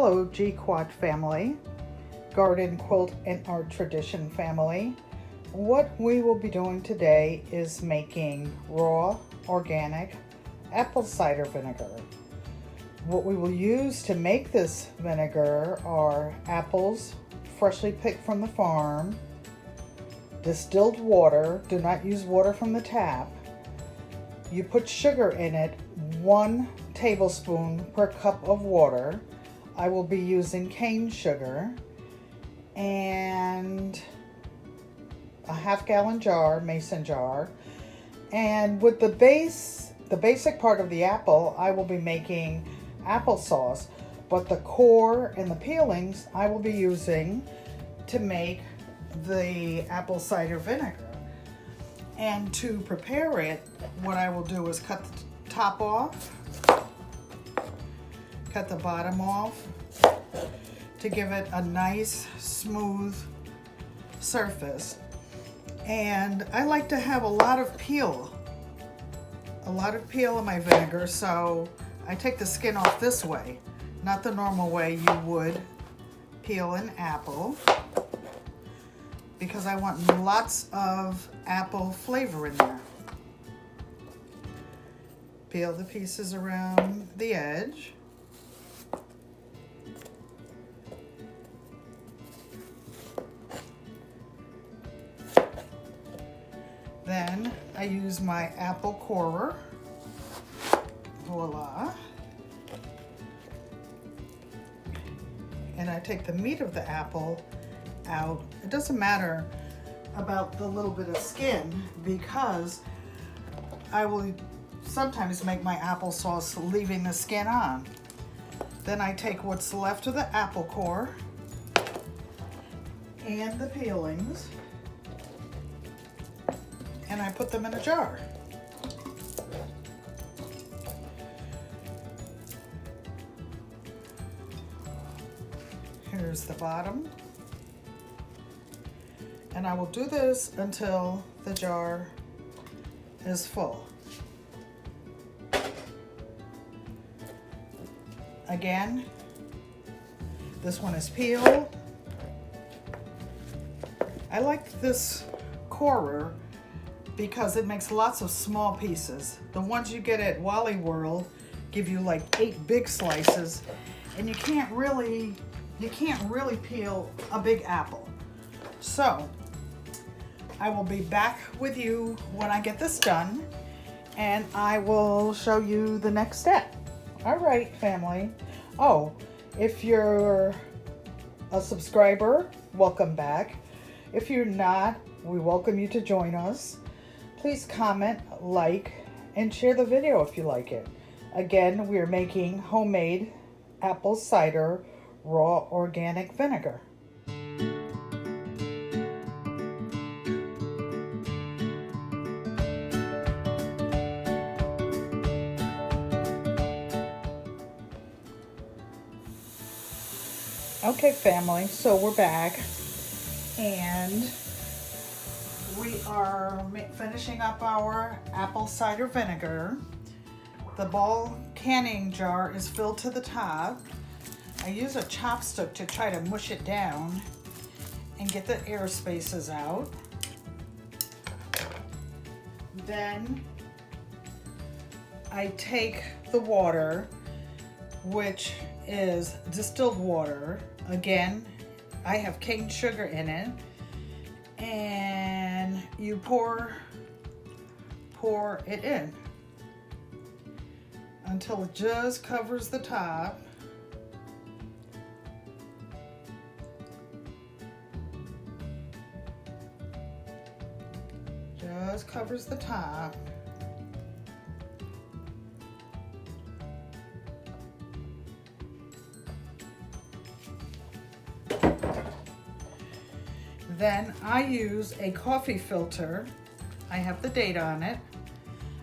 Hello G-Quad family, Garden Quilt and Art Tradition family. What we will be doing today is making raw organic apple cider vinegar. What we will use to make this vinegar are apples freshly picked from the farm, distilled water, do not use water from the tap. You put sugar in it, 1 tablespoon per cup of water. I will be using cane sugar, and a half-gallon jar, mason jar. And with the basic part of the apple, I will be making applesauce, but the core and the peelings I will be using to make the apple cider vinegar. And to prepare it, what I will do is cut the top off, cut the bottom off to give it a nice smooth surface. And I like to have a lot of peel in my vinegar, so I take the skin off this way, not the normal way you would peel an apple, because I want lots of apple flavor in there. Peel the pieces around the edge. Then I use my apple corer. Voila. And I take the meat of the apple out. It doesn't matter about the little bit of skin, because I will sometimes make my applesauce leaving the skin on. Then I take what's left of the apple core and the peelings, and I put them in a jar. Here's the bottom. And I will do this until the jar is full. Again, this one is peeled. I like this corer because it makes lots of small pieces. The ones you get at Wally World give you like 8 big slices, and you can't really peel a big apple. So I will be back with you when I get this done, and I will show you the next step. All right, family. Oh, if you're a subscriber, welcome back. If you're not, we welcome you to join us. Please comment, like, and share the video if you like it. Again, we are making homemade apple cider raw organic vinegar. Okay, family, so we're back, and we are finishing up our apple cider vinegar. The ball canning jar is filled to the top. I use a chopstick to try to mush it down and get the air spaces out. Then I take the water, which is distilled water. Again, I have cane sugar in it, and you pour it in until it just covers the top. Just covers the top. Then I use a coffee filter. I have the date on it.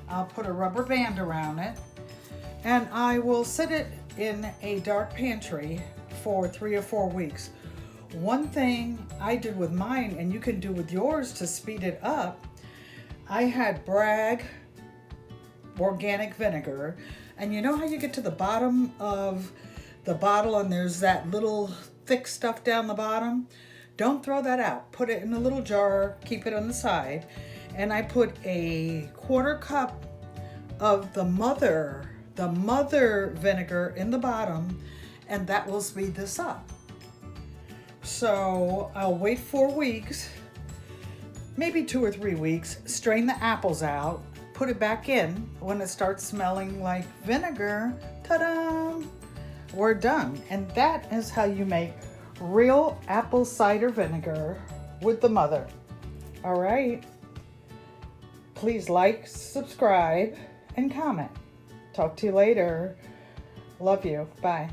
I'll put a rubber band around it, and I will sit it in a dark pantry for 3 or 4 weeks. One thing I did with mine, and you can do with yours to speed it up, I had Bragg organic vinegar, and you know how you get to the bottom of the bottle and there's that little thick stuff down the bottom, don't throw that out. Put it in a little jar, keep it on the side. And I put a 1/4 cup of the mother vinegar in the bottom, and that will speed this up. So I'll wait 4 weeks, maybe 2 or 3 weeks, strain the apples out, put it back in. When it starts smelling like vinegar, ta-da, we're done. And that is how you make real apple cider vinegar with the mother. All right. Please like, subscribe, and comment. Talk to you later. Love you. Bye.